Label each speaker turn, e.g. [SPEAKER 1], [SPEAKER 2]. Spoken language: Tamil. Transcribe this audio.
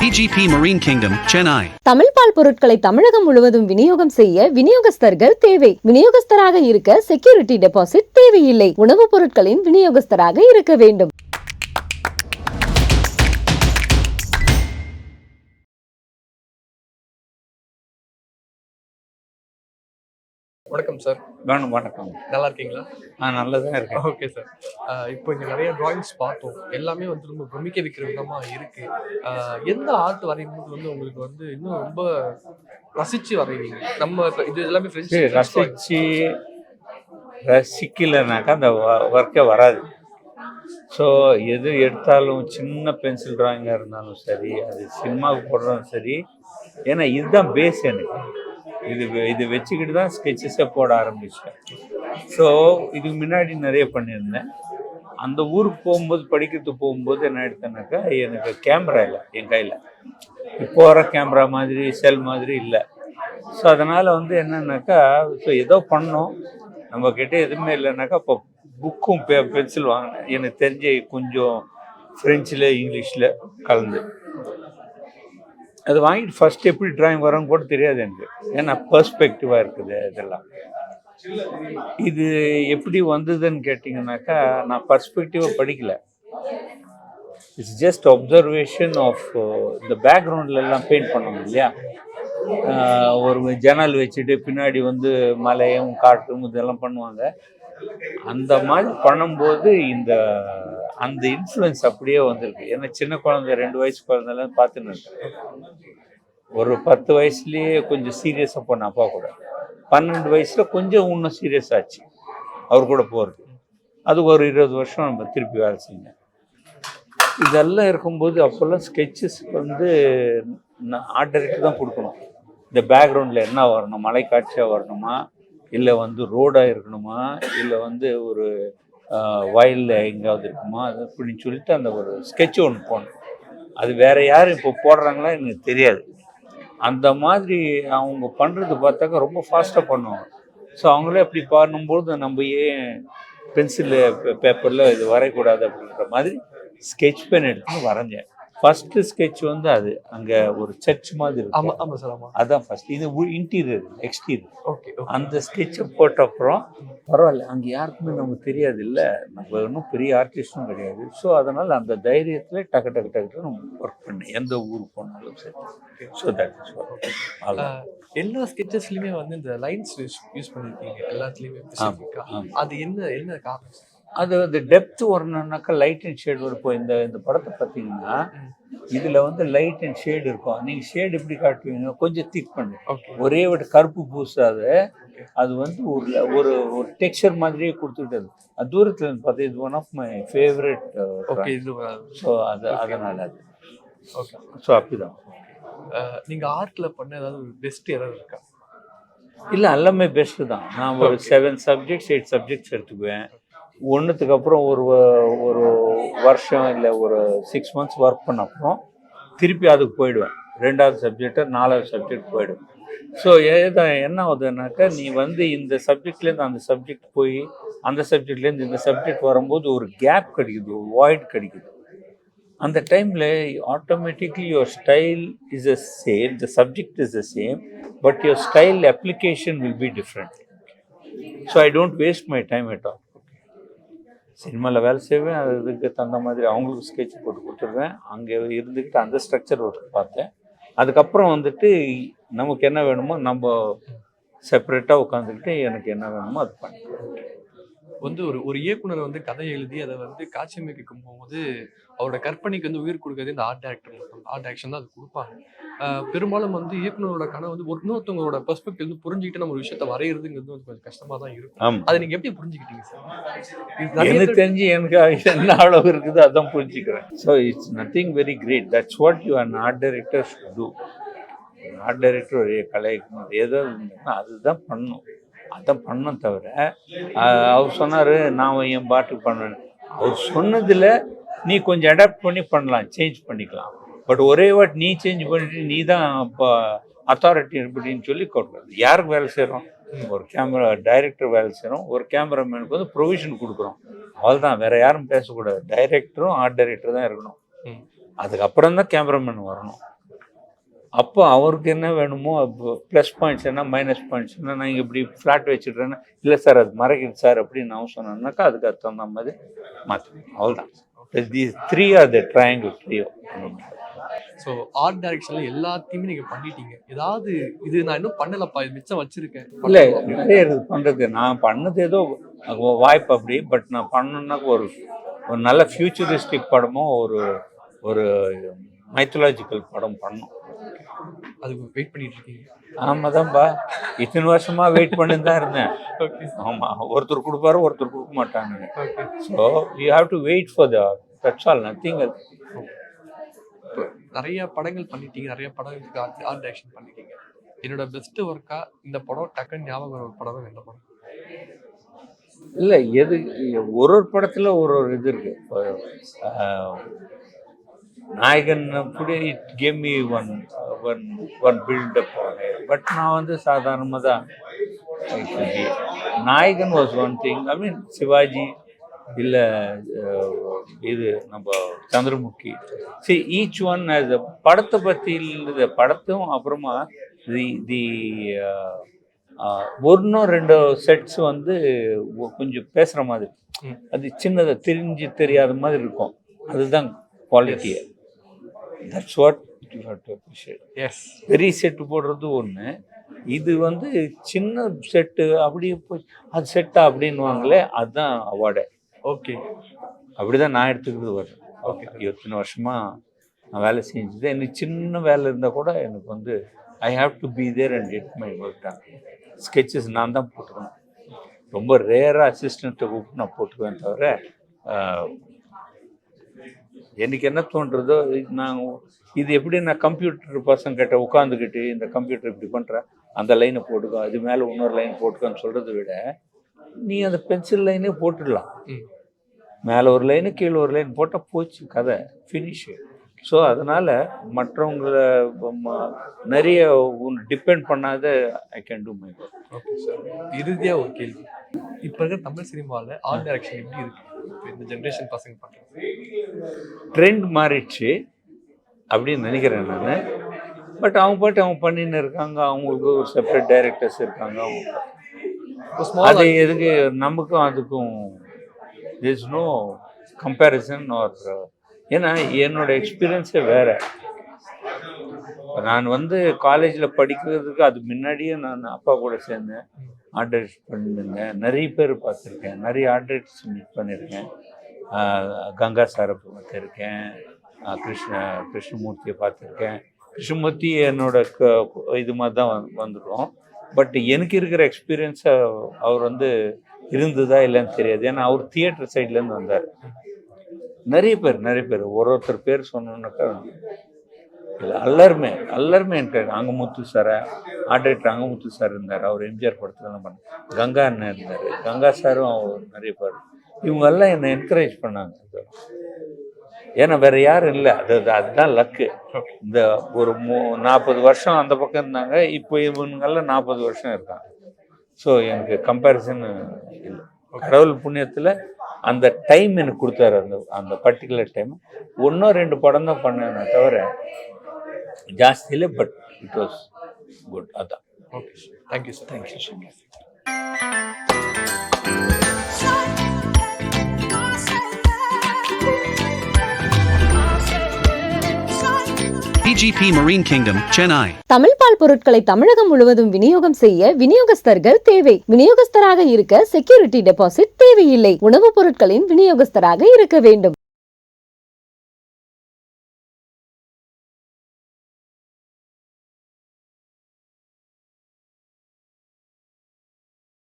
[SPEAKER 1] VGP Marine Kingdom, Chennai.
[SPEAKER 2] Tamil பால் பொருட்களை தமிழகம் முழுவதும் விநியோகம் செய்ய விநியோகஸ்தர்கள் தேவை. விநியோகஸ்தராக இருக்க செக்யூரிட்டி டெபாசிட் தேவையில்லை. உணவுப் பொருட்களின் விநியோகஸ்தராக இருக்க வேண்டும்.
[SPEAKER 3] வணக்கம் சார்.
[SPEAKER 4] வணக்கம்.
[SPEAKER 3] நல்லா இருக்கீங்களா?
[SPEAKER 4] நல்லா தான் இருக்கேன்.
[SPEAKER 3] Okay sir. இப்போ இங்கே நிறைய டிராயிங்ஸ் பார்த்தோம். எல்லாமே வந்து ரொம்ப பிரமிக்க வைக்கிற விதமாக இருக்கு. எந்த ஆர்ட் வரையும்போது வந்து உங்களுக்கு வந்து இன்னும் ரொம்ப ரசிச்சு வரைவீங்க? நம்ம இப்போ இது எல்லாமே
[SPEAKER 4] ரசிக்கலைனாக்கா அந்த ஒர்க்கே வராது. ஸோ எது எடுத்தாலும் சின்ன பென்சில் ட்ராயிங்காக இருந்தாலும் சரி, அது சினிமாவுக்கு போடுறதும் சரி, ஏன்னா இதுதான் பேஸ் எனக்கு. இது வச்சுக்கிட்டு தான் ஸ்கெட்சஸை போட ஆரம்பிச்சிட்டேன். ஸோ இதுக்கு முன்னாடி நிறைய பண்ணியிருந்தேன். அந்த ஊருக்கு போகும்போது, படிக்கிறதுக்கு போகும்போது என்ன எடுத்தேன்னாக்கா, எனக்கு கேமரா இல்லை என் கையில். இப்போ வர கேமரா மாதிரி செல் மாதிரி இல்லை. ஸோ அதனால் வந்து என்னன்னாக்கா, ஸோ ஏதோ பண்ணோம், நம்மக்கிட்ட எதுவுமே இல்லைனாக்கா, இப்போ புக்கும் பென்சில் வாங்கினேன். எனக்கு தெரிஞ்ச கொஞ்சம் ஃப்ரெஞ்சில் இங்கிலீஷில் கலந்து அது வாங்கிட்டு ஃபர்ஸ்ட் எப்படி ட்ராயிங் வரோன்னு கூட தெரியாது எனக்கு. ஏன்னா பர்ஸ்பெக்டிவாக இருக்குது இதெல்லாம். இது எப்படி வந்ததுன்னு கேட்டிங்கனாக்கா, நான் பர்ஸ்பெக்டிவாக படிக்கலை. இட்ஸ் ஜஸ்ட் அப்சர்வேஷன் ஆஃப் இந்த பேக்ரவுண்ட்லலாம் பெயிண்ட் பண்ணுவோம் இல்லையா, ஒரு ஜன்னல் வச்சுட்டு பின்னாடி வந்து மலையும் காட்டும் இதெல்லாம் பண்ணுவாங்க. அந்த மாதிரி பண்ணும்போது அந்த இன்ஃப்ளூயன்ஸ் அப்படியே வந்திருக்கு. ஏன்னா சின்ன குழந்தை, 2 வயசு குழந்தைலாம் பார்த்துன்னு இருக்கேன். ஒரு 10 வயசுலேயே கொஞ்சம் சீரியஸாக போன அப்பா கூட, 12 வயசில் கொஞ்சம் இன்னும் சீரியஸ் ஆச்சு அவர் கூட போகிறது. அது ஒரு 20 வருஷம் நம்ம திருப்பி வேலை செஞ்சேன். இதெல்லாம் இருக்கும்போது அப்போல்லாம் ஸ்கெட்சஸ் வந்து ஆர்ட் டைரக்டர் தான் கொடுக்கணும். இந்த பேக்ரவுண்டில் என்ன வரணும், மலை காட்சியாக வரணுமா, இல்லை வந்து ரோடாக இருக்கணுமா, இல்லை வந்து ஒரு வயலில் எங்கேயாவது இருக்குமா, அது அப்படின்னு சொல்லிட்டு அந்த ஒரு ஸ்கெட்சு ஒன்று போடணும். அது வேறு யாரும் இப்போ போடுறாங்களா எனக்கு தெரியாது. அந்த மாதிரி அவங்க பண்ணுறது பார்த்தாக்கா ரொம்ப ஃபாஸ்ட்டாக பண்ணுவாங்க. ஸோ அவங்களே அப்படி பண்ணும்போது நம்ம ஏன் பென்சிலில் பேப்பரில் இது வரையக்கூடாது அப்படின்ற மாதிரி ஸ்கெட்ச் பென் எடுத்து வரைஞ்சேன். ஃபஸ்ட்டு ஸ்கெட்ச் வந்து அது அங்கே ஒரு சர்ச் மாதிரி இருக்கும்.
[SPEAKER 3] ஆமாம் ஆமாம் சார், ஆமாம்.
[SPEAKER 4] அதுதான் ஃபஸ்ட். இது இன்டீரியர், எக்ஸ்டீரியர்.
[SPEAKER 3] ஓகே.
[SPEAKER 4] அந்த ஸ்கெட்சை போட்ட அப்புறம் பரவாயில்ல, அங்கே யாருக்குமே நமக்கு தெரியாது, இல்லை நம்ம இன்னும் பெரிய ஆர்டிஸ்டும் கிடையாது. ஸோ அதனால் அந்த தைரியத்தில் டக்கு டக்கு டக்கு நம்ம ஒர்க் பண்ணேன், எந்த ஊருக்கு போனாலும் சரி. ஸோ தட் இஸ்
[SPEAKER 3] எல்லா ஸ்கெட்சஸ்லையுமே வந்து இந்த லைன்ஸ் யூஸ் பண்ணியிருக்கீங்க எல்லாத்துலேயுமே. அது என்ன காரணம்?
[SPEAKER 4] அது வந்து டெப்த் வரணுன்னாக்கா லைட் அண்ட் ஷேட் வரும். இப்போ இந்த படத்தை பார்த்தீங்கன்னா, இதில் வந்து லைட் அண்ட் ஷேடு இருக்கும். நீங்கள் ஷேடு எப்படி காட்டுவீங்க, கொஞ்சம் திக் பண்ணு, ஒரே ஒரு கருப்பு பூசாத, அது வந்து ஒரு ஒரு டெக்ஸ்சர் மாதிரியே கொடுத்துக்கிட்டது. அது தூரத்தில் இருந்து பார்த்தா இது one of my favourite. So அதனால் அது
[SPEAKER 3] ஓகே.
[SPEAKER 4] ஸோ அப்படிதான்.
[SPEAKER 3] நீங்கள் ஆர்ட்டில் பண்ண ஏதாவது பெஸ்ட் ஏதாவது இருக்கா?
[SPEAKER 4] இல்லை, எல்லாமே பெஸ்ட்டு தான். நான் ஒரு 7 சப்ஜெக்ட்ஸ் 8 சப்ஜெக்ட்ஸ் எடுத்துக்குவேன். ஒன்றுத்துக்கு அப்புறம் ஒரு வருஷம் இல்லை ஒரு 6 மந்த்ஸ் ஒர்க் பண்ண அப்புறம் திருப்பி அதுக்கு போயிடுவேன். 2வது சப்ஜெக்டை 4வது சப்ஜெக்ட் போயிடுவேன். ஸோ என்ன ஆகுதுன்னாக்கா, நீ வந்து இந்த சப்ஜெக்ட்லேருந்து அந்த சப்ஜெக்ட் போய் அந்த சப்ஜெக்ட்லேருந்து இந்த சப்ஜெக்ட் வரும்போது ஒரு கேப் கிடைக்குது, ஒரு வாய்ட் கிடைக்குது. அந்த டைமில் automatically your style is a same, the subject is the same, but your style application will be different. So I don't waste my time at all. சினிமாவில் வேலை செய்வேன், அதுக்கு தகுந்த மாதிரி அவங்களுக்கு ஸ்கெட்ச் போட்டு கொடுத்துருவேன். அங்கே இருந்துக்கிட்டு அந்த ஸ்ட்ரக்சர் ஒர்க் பார்த்தேன். அதுக்கப்புறம் வந்துட்டு நமக்கு என்ன வேணுமோ நம்ம செப்பரேட்டாக உட்காந்துக்கிட்டு எனக்கு என்ன வேணுமோ அது பண்ணிக்கிறேன்.
[SPEAKER 3] வந்து ஒரு இயக்குனர் வந்து கதை எழுதி அதை வந்து காட்சியமைக்கும் போகும்போது அவரோட கற்பனைக்கு வந்து உயிர் கொடுக்கறது இந்த ஆர்ட் டைரக்டர் மட்டும், ஆர்ட் டைரக்ஷன் தான் அது கொடுப்பாங்க. பெரும்பாலும் வந்து இயக்குனரோட கனவு வந்து இன்னொருத்தவங்களோட பெர்ஸ்பெக்டிவ் வந்து புரிஞ்சுக்கிட்டு நம்ம ஒரு விஷயத்த வரைகிறதுங்கிறது வந்து கொஞ்சம் கஷ்டமாக தான் இருக்கும். அதை நீங்கள் எப்படி புரிஞ்சுக்கிட்டீங்க சார்?
[SPEAKER 4] எனக்கு தெரிஞ்சு எனக்கு என்ன அளவு இருக்குது அதான் புரிஞ்சுக்கிறேன். So it's nothing very great. That's what you an art director should do. Art director ஒரு கலைக்கணும் ஏதோ அதுதான் பண்ணணும், அதான் பண்ண தவிர அவர் சொன்னார் நான் என் பாட்டுக்கு பண்ணுவேன். அவர் சொன்னதில் நீ கொஞ்சம் அடாப்ட் பண்ணி பண்ணலாம், சேஞ்ச் பண்ணிக்கலாம். பட் ஒரே வாட் நீ சேஞ்ச் பண்ணிட்டு நீ தான் இப்போ அத்தாரிட்டி அப்படின்னு சொல்லி கொடுக்குறது. யாருக்கு வேலை செய்கிறோம்? ஒரு கேமரா டைரக்டர் வேலை செய்கிறோம், ஒரு கேமராமேனுக்கு வந்து ப்ரொவிஷன் கொடுக்குறோம், அவ்வளோதான். வேறு யாரும் பேசக்கூடாது. டைரக்டரும் ஆர்ட் டைரக்டர் தான் இருக்கணும். அதுக்கப்புறம் தான் கேமராமேன் வரணும். அப்போ அவருக்கு என்ன வேணுமோ ப்ளஸ் பாயிண்ட்ஸ் என்ன மைனஸ் பாயிண்ட்ஸ் என்ன, நான் இங்கே இப்படி ஃப்ளாட் வச்சுட்றேன்னா இல்லை சார் அது மறைக்குது சார் அப்படின்னு நான் சொன்னேன்னாக்கா அதுக்கு தகுந்த மாதிரி மாற்றிக்கணும். அவ்வளோதான். these 3 are the triangle trio.
[SPEAKER 3] So art டைரக்ஷன்ல எல்லாத்தையுமே நீங்க பண்ணிட்டீங்க. ஏதாவது இது நான் இன்னும் பண்ணலப்பா, இது மிச்சம் வச்சிருக்கேன்.
[SPEAKER 4] இல்லை நிறைய இது பண்ணுறது நான் பண்ணது ஏதோ வாய்ப்பு அப்படி. பட் நான் பண்ணணுன்னாக்க ஒரு நல்ல ஃபியூச்சரிஸ்டிக் படமும் ஒரு மைத்தாலஜிக்கல் படம் பண்ணோம்.
[SPEAKER 3] அதுக்கு வெயிட் பண்ணிட்டு இருக்கீங்க?
[SPEAKER 4] ஆமாம் தான்ப்பா, இத்தனை வருஷமா வெயிட் பண்ணி தான் இருந்தேன்.
[SPEAKER 3] ஓகே
[SPEAKER 4] ஆமாம், ஒருத்தர் கொடுப்பாரு ஒருத்தர் கொடுக்க மாட்டாங்க.
[SPEAKER 3] Okay.
[SPEAKER 4] So you have to wait for that's all, nothing.
[SPEAKER 3] நிறைய படங்கள் பண்ணிட்டீங்க, நிறைய படங்களுக்கு ஆர்ட் டைரக்ஷன் பண்ணிட்டீங்க. என்னோட பெஸ்ட் ஒர்க்கா இந்த படம் டக்குன்னு ஞாபகம் வர ஒரு படம் எந்த படம்?
[SPEAKER 4] இல்லை எது ஒரு படத்தில் ஒரு இது இருக்கு. நாயகன் கூட it came me one buildup. But நான் வந்து சாதாரணமாக தான். Nayakan was one thing. I mean Sivaji இல்லை இது நம்ம சந்திரமுகி. சரி, ஈச் ஒன் அது படத்தை பற்றி இருந்தது. படத்தும் அப்புறமா தி ஒன்றும் 2 செட்ஸ் வந்து கொஞ்சம் பேசுகிற மாதிரி, அது சின்னதை தெரியாத மாதிரி இருக்கும். அதுதான் குவாலிட்டியே. That's what you have to appreciate.
[SPEAKER 3] Yes.
[SPEAKER 4] பெரிய செட்டு போடுறது ஒன்று, இது வந்து சின்ன செட்டு அப்படியே போய் அது செட்டா அப்படின்வாங்களே, அதுதான் அவார்டே.
[SPEAKER 3] ஓகே.
[SPEAKER 4] அப்படிதான் நான் எடுத்துக்கிறது வரும்.
[SPEAKER 3] ஓகே.
[SPEAKER 4] இத்தனை வருஷமா நான் வேலை செஞ்சது, எனக்கு சின்ன வேலை இருந்தால் கூட எனக்கு வந்து I have to be there and get my work done. Sketches நான் தான் போட்டுக்கணும். ரொம்ப ரேராக அசிஸ்டண்ட்டை கூப்பிட்டு நான் போட்டுக்குவேன் தவிர எனக்கு என்ன தோன்றதோ நான் இது எப்படி நான் கம்ப்யூட்டர் பசங்கிட்ட உட்காந்துக்கிட்டு இந்த கம்ப்யூட்டர் இப்படி பண்ணுறேன், அந்த லைனை போட்டுக்கோ, அது மேலே இன்னொரு லைன் போட்டுக்கோன்னு சொல்கிறத விட நீ அந்த பென்சில் லைனே போட்டுடலாம். மேலே ஒரு லைனு கீழே ஒரு லைன் போட்டால் போச்சு, கதை ஃபினிஷு. ஸோ அதனால் மற்றவங்களை நிறைய டிபெண்ட் பண்ணாத I can do my work.
[SPEAKER 3] Okay sir. இறுதியாக ஒரு கேள்வி, இப்போ இருக்கிற தமிழ் சினிமாவில் ஆர்ட் டைரக்ஷன் எப்படி இருக்கு? இப்போ இந்த ஜென்ரேஷன் பசங்க பண்ணுறது
[SPEAKER 4] ட்ரெண்ட் மாறிடுச்சு அப்படின்னு நினைக்கிறேன் நான். பட் அவங்க பாட்டு அவங்க பண்ணின்னு இருக்காங்க, அவங்களுக்கு ஒரு செப்பரேட் டைரக்டர்ஸ் இருக்காங்க. அது எதுக்கு நமக்கும் அதுக்கும் there's no comparison or ஏன்னா என்னோட எக்ஸ்பீரியன்ஸே வேறு. நான் வந்து காலேஜில் படிக்கிறதுக்கு அது முன்னாடியே நான் அப்பா கூட சேர்ந்தேன், ஆர்ட் டைரக்ட் பண்ணிருந்தேன். நிறைய பேர் பார்த்துருக்கேன், நிறைய ஆர்ட் டைரக்டர்ஸ் மீட் பண்ணியிருக்கேன். கங்கா சாரை பார்த்துருக்கேன், கிருஷ்ணமூர்த்தியை பார்த்துருக்கேன். கிருஷ்ணமூர்த்தி என்னோட இது மாதிரி தான் வந்துடும். பட் எனக்கு இருக்கிற எக்ஸ்பீரியன்ஸை அவர் வந்து இருந்ததா இல்லைன்னு தெரியாது. ஏன்னா அவர் தியேட்டர் சைட்லேருந்து வந்தார். நிறைய பேர் ஒருத்தர் பேர் சொன்னோன்னாக்கா இல்லை, எல்லாருமே எனக்கு அங்கமுத்து சாரை ஆர்ட் டைரக்டர் அங்கமுத்து சார் இருந்தார். அவர் எம்ஜிஆர் படத்தில் தான் பண்ணார். கங்கா அண்ணன் இருந்தார், கங்கா சாரும் அவர் நிறைய பேர். இவங்கெல்லாம் என்னை என்கரேஜ் பண்ணாங்க. ஏன்னா வேறு யாரும் இல்லை, அதுதான் லக்கு. இந்த ஒரு 40 வருஷம் அந்த பக்கம் இருந்தாங்க, இப்போ இவங்கெல்லாம் 40 வருஷம் இருக்காங்க. ஸோ எனக்கு கம்பேரிசன் இல்லை. கடவுள் புண்ணியத்தில் அந்த டைம் எனக்கு கொடுத்தாரு. அந்த பர்டிகுலர் டைம் 1-2 படம் தான் பண்ணேன் தவிர ஜாஸ்தி இல்லை. But it was good. அதான்.
[SPEAKER 3] Okay sir, thank you sir.
[SPEAKER 4] Thank you so much.
[SPEAKER 1] PGP Marine Kingdom, Chennai.
[SPEAKER 2] Tamil பால் பொருட்களை தமிழகம் முழுவதும் விநியோகம் செய்ய விநியோகஸ்தர்கள் தேவை. விநியோகஸ்தராக இருக்க செக்யூரிட்டி டெபாசிட் தேவையில்லை. உணவுப் பொருட்களின் விநியோகஸ்தராக இருக்க வேண்டும்.